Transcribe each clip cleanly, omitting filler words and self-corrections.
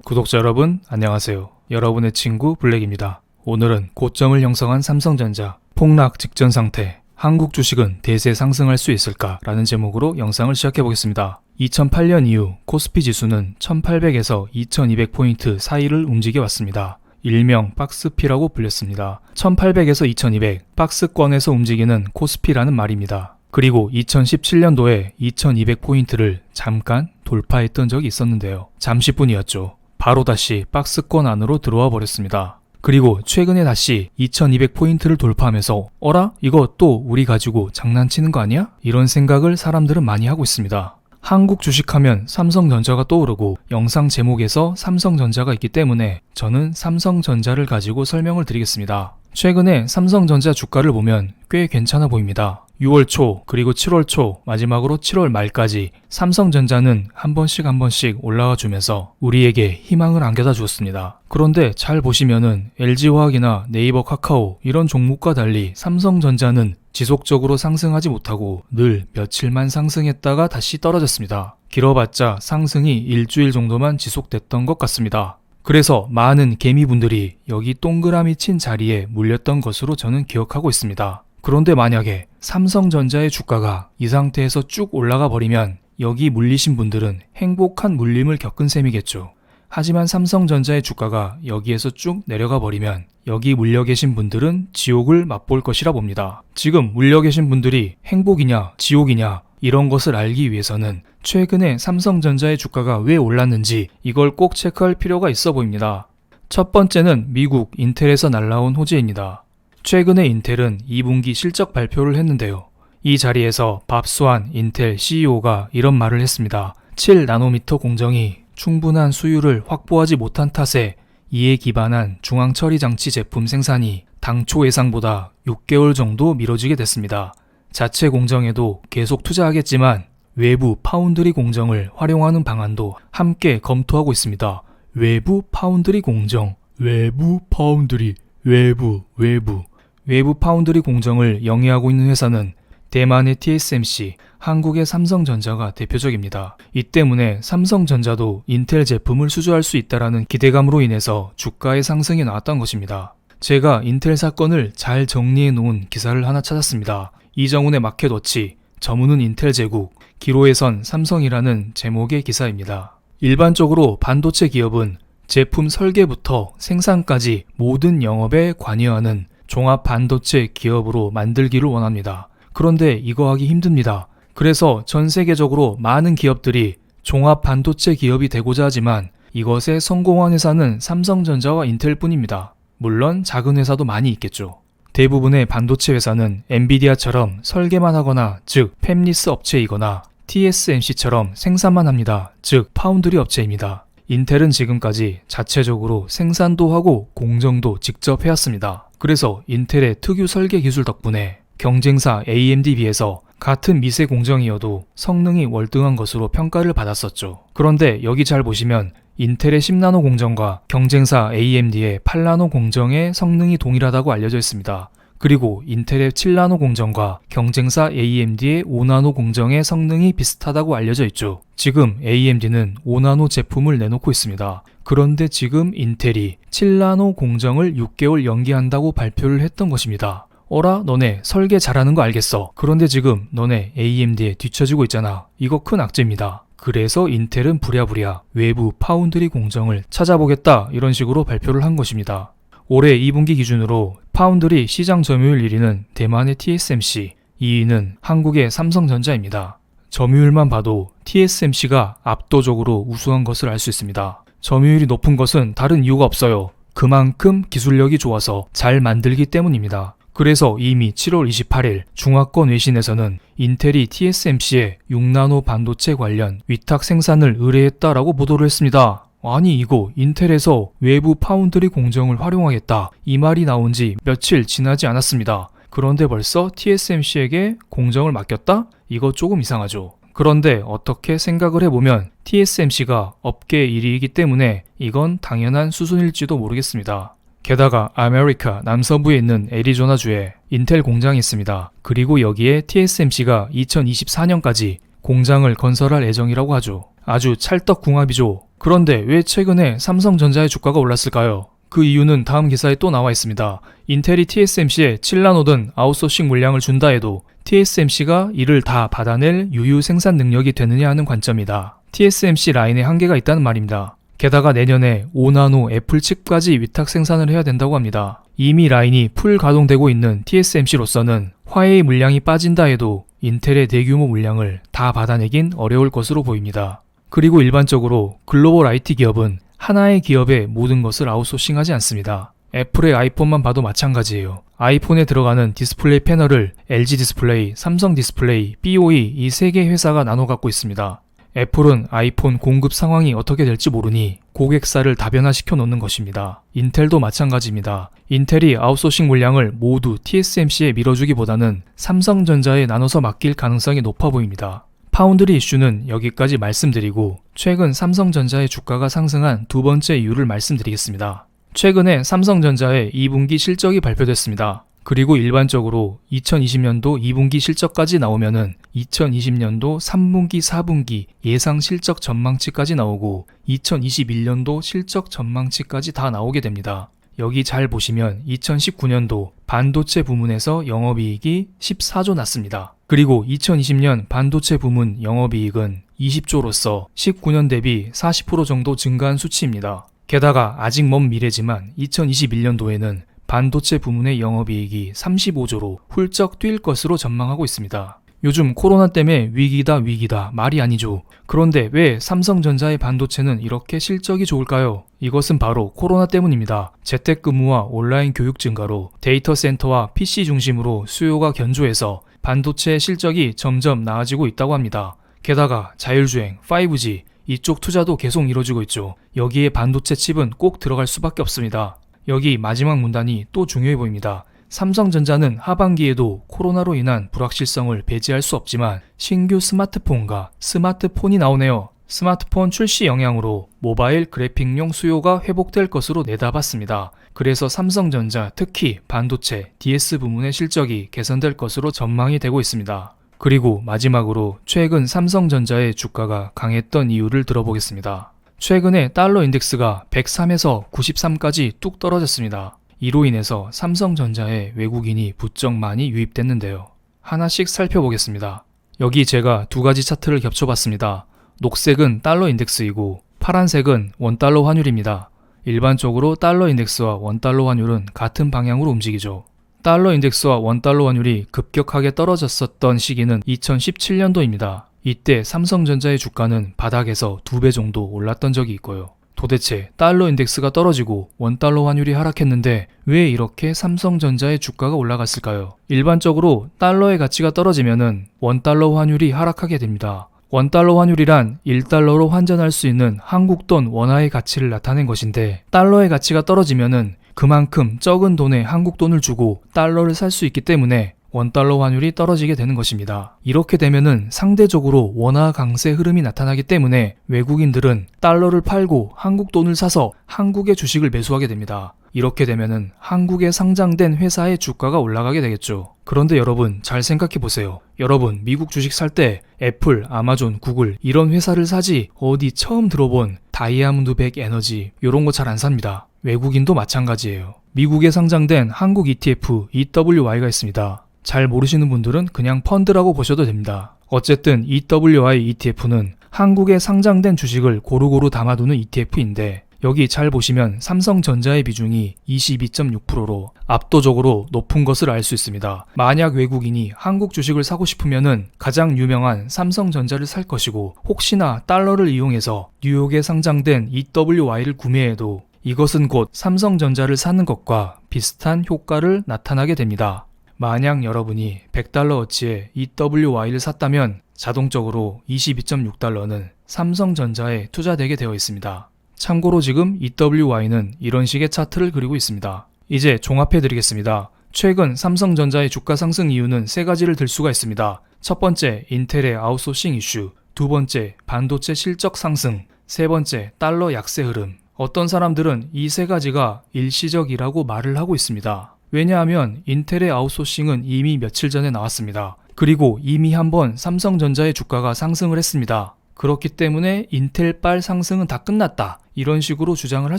구독자 여러분 안녕하세요. 여러분의 친구 블랙입니다. 오늘은 고점을 형성한 삼성전자 폭락 직전 상태, 한국 주식은 대세 상승할 수 있을까? 라는 제목으로 영상을 시작해보겠습니다. 2008년 이후 코스피 지수는 1800에서 2200포인트 사이를 움직여왔습니다. 일명 박스피라고 불렸습니다. 1800에서 2200, 박스권에서 움직이는 코스피라는 말입니다. 그리고 2017년도에 2200포인트를 잠깐 돌파했던 적이 있었는데요. 잠시뿐이었죠. 바로 다시 박스권 안으로 들어와 버렸습니다. 그리고 최근에 다시 2200포인트를 돌파하면서 어라? 이거 또 우리 가지고 장난치는 거 아니야? 이런 생각을 사람들은 많이 하고 있습니다. 한국 주식하면 삼성전자가 떠오르고 영상 제목에서 삼성전자가 있기 때문에 저는 삼성전자를 가지고 설명을 드리겠습니다. 최근에 삼성전자 주가를 보면 꽤 괜찮아 보입니다. 6월 초 그리고 7월 초 마지막으로 7월 말까지 삼성전자는 한 번씩 올라와 주면서 우리에게 희망을 안겨다 주었습니다. 그런데 잘 보시면은 LG화학이나 네이버 카카오 이런 종목과 달리 삼성전자는 지속적으로 상승하지 못하고 늘 며칠만 상승했다가 다시 떨어졌습니다. 길어봤자 상승이 일주일 정도만 지속됐던 것 같습니다. 그래서 많은 개미분들이 여기 동그라미 친 자리에 물렸던 것으로 저는 기억하고 있습니다. 그런데 만약에 삼성전자의 주가가 이 상태에서 쭉 올라가 버리면 여기 물리신 분들은 행복한 물림을 겪은 셈이겠죠. 하지만 삼성전자의 주가가 여기에서 쭉 내려가 버리면 여기 물려 계신 분들은 지옥을 맛볼 것이라 봅니다. 지금 물려 계신 분들이 행복이냐 지옥이냐 이런 것을 알기 위해서는 최근에 삼성전자의 주가가 왜 올랐는지 이걸 꼭 체크할 필요가 있어 보입니다. 첫 번째는 미국 인텔에서 날라온 호재입니다. 최근에 인텔은 2분기 실적 발표를 했는데요. 이 자리에서 밥수환 인텔 CEO가 이런 말을 했습니다. 7나노미터 공정이 충분한 수율을 확보하지 못한 탓에 이에 기반한 중앙처리장치 제품 생산이 당초 예상보다 6개월 정도 미뤄지게 됐습니다. 자체 공정에도 계속 투자하겠지만 외부 파운드리 공정을 활용하는 방안도 함께 검토하고 있습니다. 외부 파운드리 공정, 외부 파운드리, 외부 파운드리 공정을 영위하고 있는 회사는 대만의 TSMC, 한국의 삼성전자가 대표적입니다. 이 때문에 삼성전자도 인텔 제품을 수주할 수 있다라는 기대감으로 인해서 주가의 상승이 나왔던 것입니다. 제가 인텔 사건을 잘 정리해 놓은 기사를 하나 찾았습니다. 이정훈의 마켓워치, 저문은 인텔 제국, 기로에선 삼성이라는 제목의 기사입니다. 일반적으로 반도체 기업은 제품 설계부터 생산까지 모든 영업에 관여하는 종합 반도체 기업으로 만들기를 원합니다. 그런데 이거 하기 힘듭니다. 그래서 전 세계적으로 많은 기업들이 종합 반도체 기업이 되고자 하지만 이것에 성공한 회사는 삼성전자와 인텔 뿐입니다. 물론 작은 회사도 많이 있겠죠. 대부분의 반도체 회사는 엔비디아처럼 설계만 하거나 즉 팹리스 업체이거나 TSMC처럼 생산만 합니다. 즉 파운드리 업체입니다. 인텔은 지금까지 자체적으로 생산도 하고 공정도 직접 해왔습니다. 그래서 인텔의 특유 설계 기술 덕분에 경쟁사 AMD에 비해서 같은 미세 공정이어도 성능이 월등한 것으로 평가를 받았었죠. 그런데 여기 잘 보시면 인텔의 10나노 공정과 경쟁사 AMD의 8나노 공정의 성능이 동일하다고 알려져 있습니다. 그리고 인텔의 7나노 공정과 경쟁사 AMD의 5나노 공정의 성능이 비슷하다고 알려져 있죠. 지금 AMD는 5나노 제품을 내놓고 있습니다. 그런데 지금 인텔이 7나노 공정을 6개월 연기한다고 발표를 했던 것입니다. 어라? 너네 설계 잘하는 거 알겠어. 그런데 지금 너네 AMD에 뒤처지고 있잖아. 이거 큰 악재입니다. 그래서 인텔은 부랴부랴 외부 파운드리 공정을 찾아보겠다 이런 식으로 발표를 한 것입니다. 올해 2분기 기준으로 파운드리 시장 점유율 1위는 대만의 TSMC, 2위는 한국의 삼성전자입니다. 점유율만 봐도 TSMC가 압도적으로 우수한 것을 알 수 있습니다. 점유율이 높은 것은 다른 이유가 없어요. 그만큼 기술력이 좋아서 잘 만들기 때문입니다. 그래서 이미 7월 28일 중화권 외신에서는 인텔이 TSMC에 6나노 반도체 관련 위탁 생산을 의뢰했다라고 보도를 했습니다. 아니 이거 인텔에서 외부 파운드리 공정을 활용하겠다 이 말이 나온 지 며칠 지나지 않았습니다. 그런데 벌써 TSMC에게 공정을 맡겼다? 이거 조금 이상하죠. 그런데 어떻게 생각을 해보면 TSMC가 업계 1위이기 때문에 이건 당연한 수순일지도 모르겠습니다. 게다가 아메리카 남서부에 있는 애리조나주에 인텔 공장이 있습니다. 그리고 여기에 TSMC가 2024년까지 공장을 건설할 예정이라고 하죠. 아주 찰떡궁합이죠. 그런데 왜 최근에 삼성전자의 주가가 올랐을까요? 그 이유는 다음 기사에 또 나와 있습니다. 인텔이 TSMC에 7나노든 아웃소싱 물량을 준다 해도 TSMC가 이를 다 받아낼 유유 생산 능력이 되느냐 하는 관점이다. TSMC 라인에 한계가 있다는 말입니다. 게다가 내년에 5나노 애플 칩까지 위탁 생산을 해야 된다고 합니다. 이미 라인이 풀 가동되고 있는 TSMC로서는 화웨이 물량이 빠진다 해도 인텔의 대규모 물량을 다 받아내긴 어려울 것으로 보입니다. 그리고 일반적으로 글로벌 IT 기업은 하나의 기업의 모든 것을 아웃소싱하지 않습니다. 애플의 아이폰만 봐도 마찬가지예요. 아이폰에 들어가는 디스플레이 패널을 LG 디스플레이, 삼성 디스플레이, BOE 이 3개 회사가 나눠 갖고 있습니다. 애플은 아이폰 공급 상황이 어떻게 될지 모르니 고객사를 다변화시켜 놓는 것입니다. 인텔도 마찬가지입니다. 인텔이 아웃소싱 물량을 모두 TSMC에 밀어주기보다는 삼성전자에 나눠서 맡길 가능성이 높아 보입니다. 파운드리 이슈는 여기까지 말씀드리고 최근 삼성전자의 주가가 상승한 두 번째 이유를 말씀드리겠습니다. 최근에 삼성전자의 2분기 실적이 발표됐습니다. 그리고 일반적으로 2020년도 2분기 실적까지 나오면은 2020년도 3분기, 4분기 예상 실적 전망치까지 나오고 2021년도 실적 전망치까지 다 나오게 됩니다. 여기 잘 보시면 2019년도 반도체 부문에서 영업이익이 14조 났습니다. 그리고 2020년 반도체 부문 영업이익은 20조로서 19년 대비 40% 정도 증가한 수치입니다. 게다가 아직 먼 미래지만 2021년도에는 반도체 부문의 영업이익이 35조로 훌쩍 뛸 것으로 전망하고 있습니다. 요즘 코로나 때문에 위기다 말이 아니죠. 그런데 왜 삼성전자의 반도체는 이렇게 실적이 좋을까요? 이것은 바로 코로나 때문입니다. 재택근무와 온라인 교육 증가로 데이터 센터와 PC 중심으로 수요가 견조해서 반도체의 실적이 점점 나아지고 있다고 합니다. 게다가 자율주행, 5G 이쪽 투자도 계속 이루어지고 있죠. 여기에 반도체 칩은 꼭 들어갈 수밖에 없습니다. 여기 마지막 문단이 또 중요해 보입니다. 삼성전자는 하반기에도 코로나로 인한 불확실성을 배제할 수 없지만 신규 스마트폰과 스마트폰이 나오네요. 스마트폰 출시 영향으로 모바일 그래픽용 수요가 회복될 것으로 내다봤습니다. 그래서 삼성전자 특히 반도체, DS 부문의 실적이 개선될 것으로 전망이 되고 있습니다. 그리고 마지막으로 최근 삼성전자의 주가가 강했던 이유를 들어보겠습니다. 최근에 달러 인덱스가 103에서 93까지 뚝 떨어졌습니다. 이로 인해서 삼성전자에 외국인이 부쩍 많이 유입됐는데요. 하나씩 살펴보겠습니다. 여기 제가 두 가지 차트를 겹쳐봤습니다. 녹색은 달러 인덱스이고 파란색은 원달러 환율입니다. 일반적으로 달러 인덱스와 원달러 환율은 같은 방향으로 움직이죠. 달러 인덱스와 원달러 환율이 급격하게 떨어졌었던 시기는 2017년도입니다. 이때 삼성전자의 주가는 바닥에서 2배 정도 올랐던 적이 있고요. 도대체 달러 인덱스가 떨어지고 원달러 환율이 하락했는데 왜 이렇게 삼성전자의 주가가 올라갔을까요? 일반적으로 달러의 가치가 떨어지면은 원달러 환율이 하락하게 됩니다. 원달러 환율이란 1달러로 환전할 수 있는 한국 돈 원화의 가치를 나타낸 것인데 달러의 가치가 떨어지면은 그만큼 적은 돈에 한국 돈을 주고 달러를 살 수 있기 때문에 원달러 환율이 떨어지게 되는 것입니다. 이렇게 되면은 상대적으로 원화 강세 흐름이 나타나기 때문에 외국인들은 달러를 팔고 한국 돈을 사서 한국의 주식을 매수하게 됩니다. 이렇게 되면은 한국에 상장된 회사의 주가가 올라가게 되겠죠. 그런데 여러분 잘 생각해 보세요. 여러분 미국 주식 살 때 애플, 아마존, 구글 이런 회사를 사지 어디 처음 들어본 다이아몬드백 에너지 이런 거 잘 안 삽니다. 외국인도 마찬가지예요. 미국에 상장된 한국 ETF, EWY가 있습니다. 잘 모르시는 분들은 그냥 펀드라고 보셔도 됩니다. 어쨌든 EWY ETF는 한국에 상장된 주식을 고루고루 담아두는 ETF인데 여기 잘 보시면 삼성전자의 비중이 22.6%로 압도적으로 높은 것을 알 수 있습니다. 만약 외국인이 한국 주식을 사고 싶으면은 가장 유명한 삼성전자를 살 것이고 혹시나 달러를 이용해서 뉴욕에 상장된 EWY를 구매해도 이것은 곧 삼성전자를 사는 것과 비슷한 효과를 나타나게 됩니다. 만약 여러분이 100달러어치의 EWY를 샀다면 자동적으로 22.6달러는 삼성전자에 투자되게 되어 있습니다. 참고로 지금 EWY는 이런 식의 차트를 그리고 있습니다. 이제 종합해 드리겠습니다. 최근 삼성전자의 주가 상승 이유는 세 가지를 들 수가 있습니다. 첫 번째, 인텔의 아웃소싱 이슈. 두 번째, 반도체 실적 상승. 세 번째, 달러 약세 흐름. 어떤 사람들은 이 세 가지가 일시적이라고 말을 하고 있습니다. 왜냐하면 인텔의 아웃소싱은 이미 며칠 전에 나왔습니다. 그리고 이미 한번 삼성전자의 주가가 상승을 했습니다. 그렇기 때문에 인텔빨 상승은 다 끝났다. 이런 식으로 주장을 할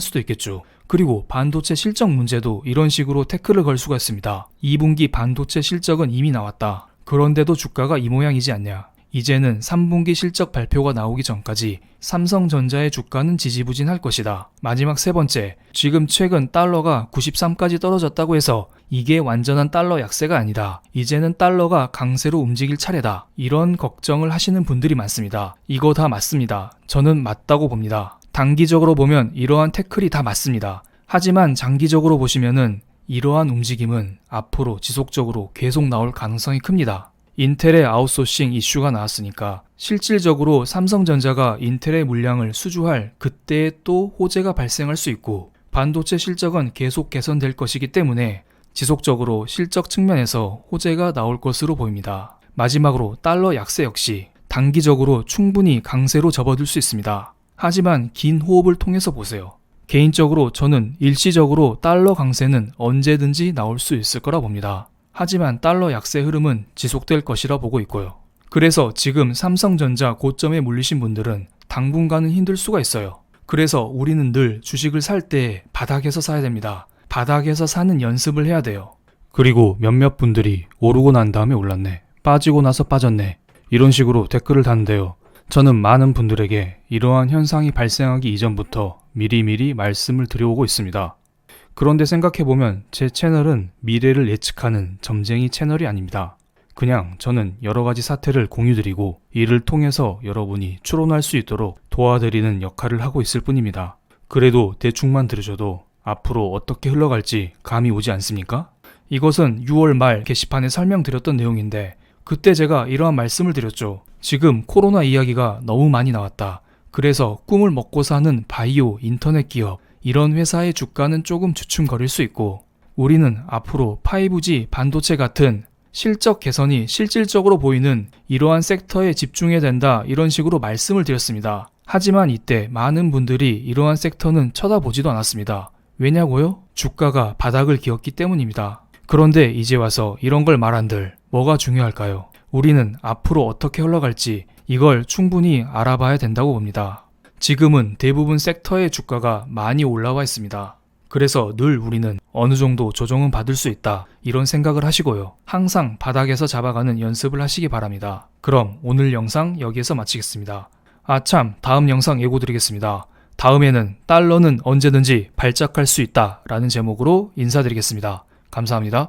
수도 있겠죠. 그리고 반도체 실적 문제도 이런 식으로 태클을 걸 수가 있습니다. 2분기 반도체 실적은 이미 나왔다. 그런데도 주가가 이 모양이지 않냐. 이제는 3분기 실적 발표가 나오기 전까지 삼성전자의 주가는 지지부진할 것이다. 마지막 세 번째, 지금 최근 달러가 93까지 떨어졌다고 해서 이게 완전한 달러 약세가 아니다. 이제는 달러가 강세로 움직일 차례다. 이런 걱정을 하시는 분들이 많습니다. 이거 다 맞습니다. 저는 맞다고 봅니다. 단기적으로 보면 이러한 태클이 다 맞습니다. 하지만 장기적으로 보시면은 이러한 움직임은 앞으로 지속적으로 계속 나올 가능성이 큽니다. 인텔의 아웃소싱 이슈가 나왔으니까 실질적으로 삼성전자가 인텔의 물량을 수주할 그때에 또 호재가 발생할 수 있고, 반도체 실적은 계속 개선될 것이기 때문에 지속적으로 실적 측면에서 호재가 나올 것으로 보입니다. 마지막으로 달러 약세 역시 단기적으로 충분히 강세로 접어들 수 있습니다. 하지만 긴 호흡을 통해서 보세요. 개인적으로 저는 일시적으로 달러 강세는 언제든지 나올 수 있을 거라 봅니다. 하지만 달러 약세 흐름은 지속될 것이라 보고 있고요. 그래서 지금 삼성전자 고점에 물리신 분들은 당분간은 힘들 수가 있어요. 그래서 우리는 늘 주식을 살 때 바닥에서 사야 됩니다. 바닥에서 사는 연습을 해야 돼요. 그리고 몇몇 분들이 오르고 난 다음에 올랐네, 빠지고 나서 빠졌네, 이런 식으로 댓글을 다는데요. 저는 많은 분들에게 이러한 현상이 발생하기 이전부터 미리미리 말씀을 드려오고 있습니다. 그런데 생각해보면 제 채널은 미래를 예측하는 점쟁이 채널이 아닙니다. 그냥 저는 여러가지 사태를 공유드리고 이를 통해서 여러분이 추론할 수 있도록 도와드리는 역할을 하고 있을 뿐입니다. 그래도 대충만 들으셔도 앞으로 어떻게 흘러갈지 감이 오지 않습니까? 이것은 6월 말 게시판에 설명드렸던 내용인데, 그때 제가 이러한 말씀을 드렸죠. 지금 코로나 이야기가 너무 많이 나왔다. 그래서 꿈을 먹고 사는 바이오 인터넷 기업, 이런 회사의 주가는 조금 주춤거릴 수 있고, 우리는 앞으로 5G 반도체 같은 실적 개선이 실질적으로 보이는 이러한 섹터에 집중해야 된다, 이런 식으로 말씀을 드렸습니다. 하지만 이때 많은 분들이 이러한 섹터는 쳐다보지도 않았습니다. 왜냐고요? 주가가 바닥을 기었기 때문입니다. 그런데 이제 와서 이런 걸 말한들 뭐가 중요할까요? 우리는 앞으로 어떻게 흘러갈지 이걸 충분히 알아봐야 된다고 봅니다. 지금은 대부분 섹터의 주가가 많이 올라와 있습니다. 그래서 늘 우리는 어느 정도 조정은 받을 수 있다, 이런 생각을 하시고요. 항상 바닥에서 잡아가는 연습을 하시기 바랍니다. 그럼 오늘 영상 여기에서 마치겠습니다. 아참, 다음 영상 예고 드리겠습니다. 다음에는 달러는 언제든지 발작할 수 있다 라는 제목으로 인사드리겠습니다. 감사합니다.